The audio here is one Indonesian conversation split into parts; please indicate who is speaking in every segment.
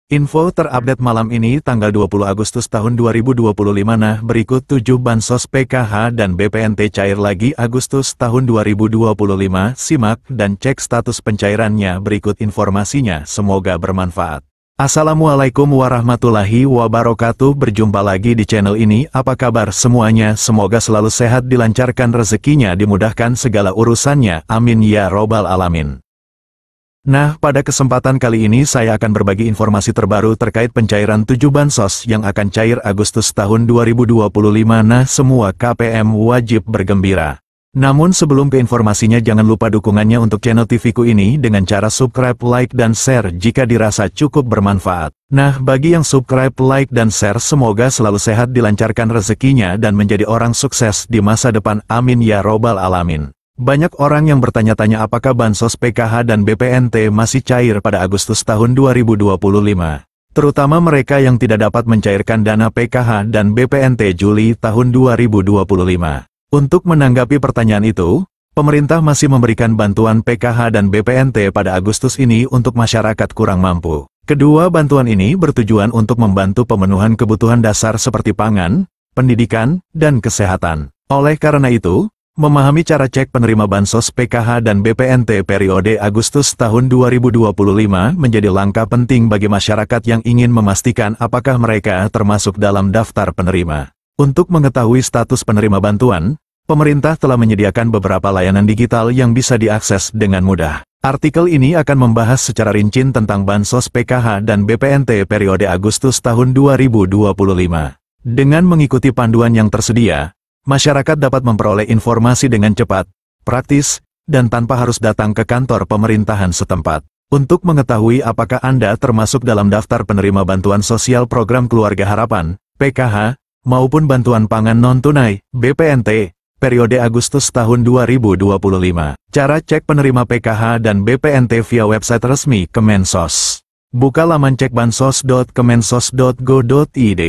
Speaker 1: Info terupdate malam ini tanggal 20 Agustus tahun 2025. Nah, berikut 7 bansos PKH dan BPNT cair lagi Agustus tahun 2025. Simak dan cek status pencairannya, berikut informasinya, semoga bermanfaat. Assalamualaikum warahmatullahi wabarakatuh. Berjumpa lagi di channel ini. Apa kabar semuanya? Semoga selalu sehat, dilancarkan rezekinya, dimudahkan segala urusannya. Amin ya robbal alamin. Nah, pada kesempatan kali ini saya akan berbagi informasi terbaru terkait pencairan 7 bansos yang akan cair Agustus tahun 2025. Nah, semua KPM wajib bergembira. Namun sebelum ke informasinya, jangan lupa dukungannya untuk channel TV-ku ini dengan cara subscribe, like, dan share jika dirasa cukup bermanfaat. Nah, bagi yang subscribe, like, dan share, semoga selalu sehat, dilancarkan rezekinya, dan menjadi orang sukses di masa depan. Amin ya robbal alamin. Banyak orang yang bertanya-tanya apakah bansos PKH dan BPNT masih cair pada Agustus tahun 2025. Terutama mereka yang tidak dapat mencairkan dana PKH dan BPNT Juli tahun 2025. Untuk menanggapi pertanyaan itu, pemerintah masih memberikan bantuan PKH dan BPNT pada Agustus ini untuk masyarakat kurang mampu. Kedua bantuan ini bertujuan untuk membantu pemenuhan kebutuhan dasar seperti pangan, pendidikan, dan kesehatan. Oleh karena itu, memahami cara cek penerima bansos PKH dan BPNT periode Agustus tahun 2025 menjadi langkah penting bagi masyarakat yang ingin memastikan apakah mereka termasuk dalam daftar penerima. Untuk mengetahui status penerima bantuan, pemerintah telah menyediakan beberapa layanan digital yang bisa diakses dengan mudah. Artikel ini akan membahas secara rinci tentang bansos PKH dan BPNT periode Agustus tahun 2025. Dengan mengikuti panduan yang tersedia, masyarakat dapat memperoleh informasi dengan cepat, praktis, dan tanpa harus datang ke kantor pemerintahan setempat. Untuk mengetahui apakah Anda termasuk dalam daftar penerima bantuan sosial program Keluarga Harapan, PKH, maupun bantuan pangan non-tunai, BPNT, periode Agustus tahun 2025. Cara cek penerima PKH dan BPNT via website resmi Kemensos. Buka laman cekbansos.kemensos.go.id.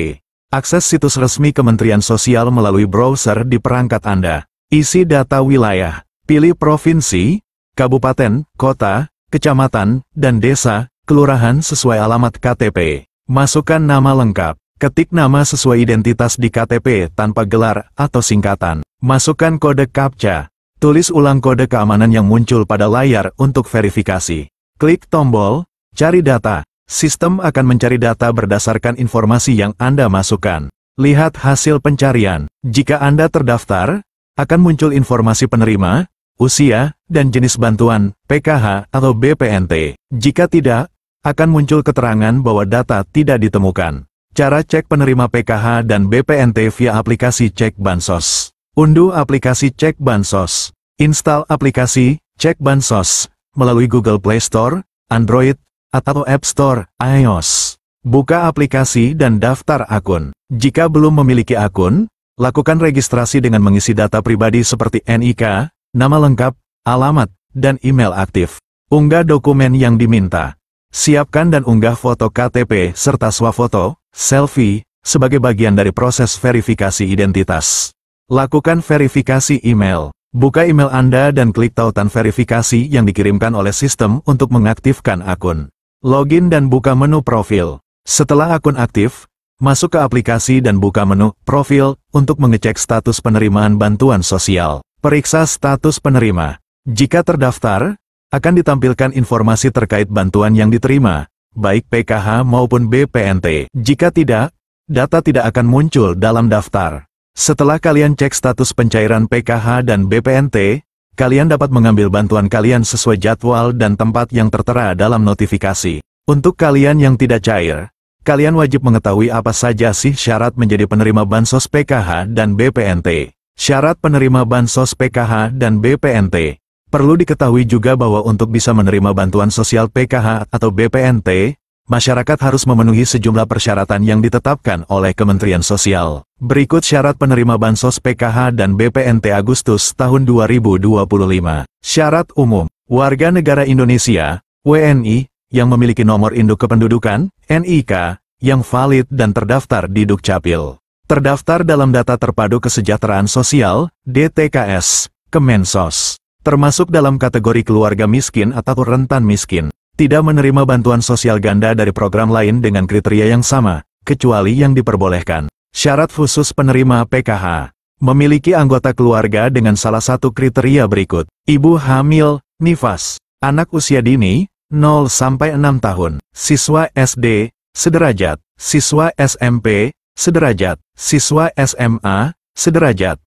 Speaker 1: Akses situs resmi Kementerian Sosial melalui browser di perangkat Anda. Isi data wilayah. Pilih provinsi, kabupaten, kota, kecamatan, dan desa, kelurahan sesuai alamat KTP. Masukkan nama lengkap. Ketik nama sesuai identitas di KTP tanpa gelar atau singkatan. Masukkan kode CAPTCHA. Tulis ulang kode keamanan yang muncul pada layar untuk verifikasi. Klik tombol Cari Data. Sistem akan mencari data berdasarkan informasi yang Anda masukkan. Lihat hasil pencarian. Jika Anda terdaftar, akan muncul informasi penerima, usia, dan jenis bantuan, PKH atau BPNT. Jika tidak, akan muncul keterangan bahwa data tidak ditemukan. Cara cek penerima PKH dan BPNT via aplikasi Cek Bansos. Unduh aplikasi Cek Bansos. Install aplikasi Cek Bansos melalui Google Play Store, Android, atau App Store, iOS. Buka aplikasi dan daftar akun. Jika belum memiliki akun, lakukan registrasi dengan mengisi data pribadi seperti NIK, nama lengkap, alamat, dan email aktif. Unggah dokumen yang diminta. Siapkan dan unggah foto KTP serta swafoto, selfie, sebagai bagian dari proses verifikasi identitas. Lakukan verifikasi email. Buka email Anda dan klik tautan verifikasi yang dikirimkan oleh sistem untuk mengaktifkan akun. Login dan buka menu profil. Setelah akun aktif, masuk ke aplikasi dan buka menu profil untuk mengecek status penerimaan bantuan sosial. Periksa status penerima. Jika terdaftar, akan ditampilkan informasi terkait bantuan yang diterima, baik PKH maupun BPNT. Jika tidak, data tidak akan muncul dalam daftar. Setelah kalian cek status pencairan PKH dan BPNT, kalian dapat mengambil bantuan kalian sesuai jadwal dan tempat yang tertera dalam notifikasi. Untuk kalian yang tidak cair, kalian wajib mengetahui apa saja sih syarat menjadi penerima bansos PKH dan BPNT. Syarat penerima bansos PKH dan BPNT. Perlu diketahui juga bahwa untuk bisa menerima bantuan sosial PKH atau BPNT, masyarakat harus memenuhi sejumlah persyaratan yang ditetapkan oleh Kementerian Sosial. Berikut syarat penerima bansos PKH dan BPNT Agustus tahun 2025. Syarat umum. Warga negara Indonesia, WNI, yang memiliki nomor induk kependudukan, NIK, yang valid dan terdaftar di Dukcapil. Terdaftar dalam Data Terpadu Kesejahteraan Sosial, DTKS, Kemensos. Termasuk dalam kategori keluarga miskin atau rentan miskin. tidak menerima bantuan sosial ganda dari program lain dengan kriteria yang sama, kecuali yang diperbolehkan. Syarat khusus penerima PKH. Memiliki anggota keluarga dengan salah satu kriteria berikut. Ibu hamil, nifas. Anak usia dini, 0-6 tahun. Siswa SD, sederajat. Siswa SMP, sederajat. Siswa SMA, sederajat.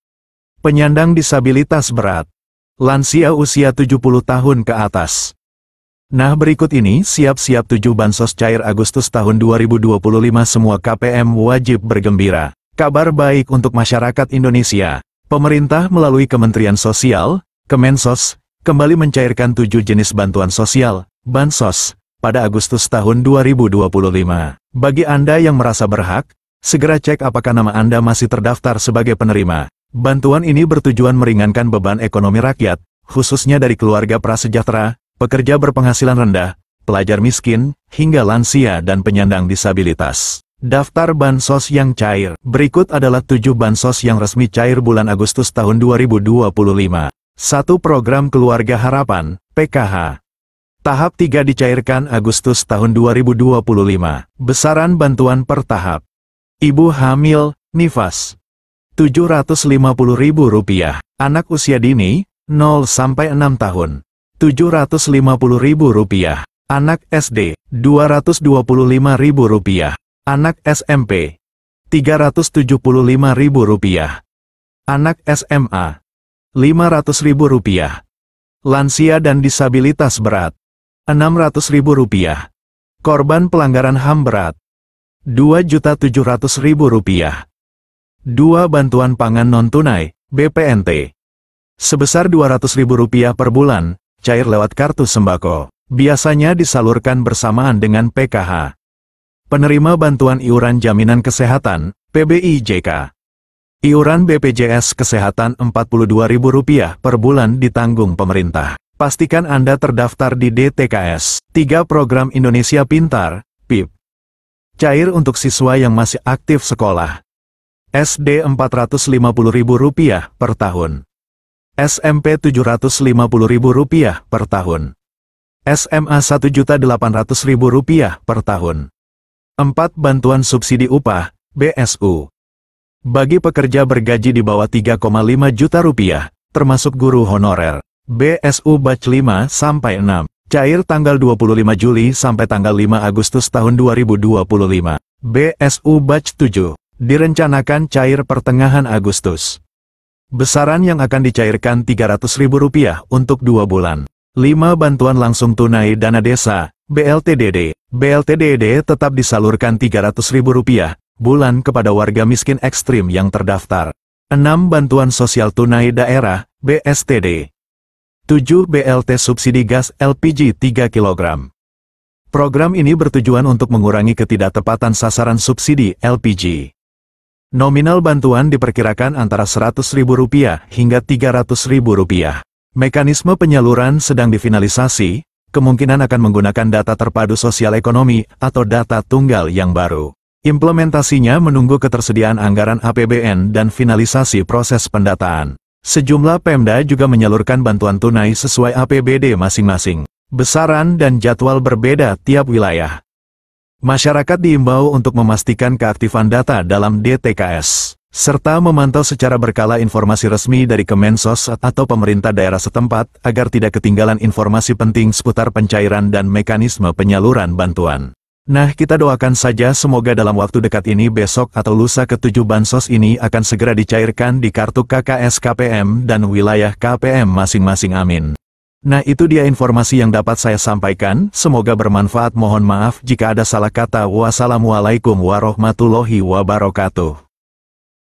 Speaker 1: Penyandang disabilitas berat. Lansia usia 70 tahun ke atas. Nah, berikut ini siap-siap 7 bansos cair Agustus tahun 2025. Semua KPM wajib bergembira. Kabar baik untuk masyarakat Indonesia. Pemerintah melalui Kementerian Sosial, Kemensos, kembali mencairkan 7 jenis bantuan sosial, bansos, pada Agustus tahun 2025. Bagi Anda yang merasa berhak, segera cek apakah nama Anda masih terdaftar sebagai penerima. Bantuan ini bertujuan meringankan beban ekonomi rakyat, khususnya dari keluarga prasejahtera, pekerja berpenghasilan rendah, pelajar miskin, hingga lansia dan penyandang disabilitas. Daftar bansos yang cair. Berikut adalah 7 bansos yang resmi cair bulan Agustus tahun 2025. 1. Program Keluarga Harapan, PKH. Tahap 3 dicairkan Agustus tahun 2025. Besaran bantuan per tahap. Ibu hamil, nifas. Rp750.000. Anak usia dini, 0-6 tahun. Rp750.000. Anak SD, Rp225.000. Anak SMP, Rp375.000. Anak SMA, Rp500.000. Lansia dan disabilitas berat, Rp600.000. Korban pelanggaran HAM berat, Rp2.700.000. 2. Bantuan pangan non-tunai, BPNT. Sebesar Rp200.000 per bulan, cair lewat kartu sembako. Biasanya disalurkan bersamaan dengan PKH. Penerima bantuan iuran jaminan kesehatan, PBIJK. Iuran BPJS Kesehatan Rp42.000 per bulan ditanggung pemerintah. Pastikan Anda terdaftar di DTKS. 3. Program Indonesia Pintar, PIP. Cair untuk siswa yang masih aktif sekolah. SD Rp450.000 per tahun. SMP Rp750.000 per tahun. SMA Rp1.800.000 per tahun. 4. Bantuan subsidi upah, BSU. Bagi pekerja bergaji di bawah Rp3,5 juta, termasuk guru honorer. BSU Batch 5-6. Cair tanggal 25 Juli sampai tanggal 5 Agustus tahun 2025. BSU Batch 7. Direncanakan cair pertengahan Agustus. Besaran yang akan dicairkan Rp300.000 untuk 2 bulan. 5. Bantuan langsung tunai dana desa, BLTDD. BLTDD tetap disalurkan Rp300.000 bulan kepada warga miskin ekstrim yang terdaftar. 6. Bantuan sosial tunai daerah, BSTD. 7. BLT subsidi gas LPG 3 kg. Program ini bertujuan untuk mengurangi ketidaktepatan sasaran subsidi LPG. Nominal bantuan diperkirakan antara Rp100.000 hingga Rp300.000. Mekanisme penyaluran sedang difinalisasi, kemungkinan akan menggunakan data terpadu sosial ekonomi atau data tunggal yang baru. Implementasinya menunggu ketersediaan anggaran APBN dan finalisasi proses pendataan. Sejumlah Pemda juga menyalurkan bantuan tunai sesuai APBD masing-masing. Besaran dan jadwal berbeda tiap wilayah. Masyarakat diimbau untuk memastikan keaktifan data dalam DTKS, serta memantau secara berkala informasi resmi dari Kemensos atau pemerintah daerah setempat agar tidak ketinggalan informasi penting seputar pencairan dan mekanisme penyaluran bantuan. Nah, kita doakan saja semoga dalam waktu dekat ini besok atau lusa ke-7 bansos ini akan segera dicairkan di kartu KKS KPM dan wilayah KPM masing-masing, amin. Nah, itu dia informasi yang dapat saya sampaikan, semoga bermanfaat. Mohon maaf jika ada salah kata. Wassalamualaikum warahmatullahi wabarakatuh.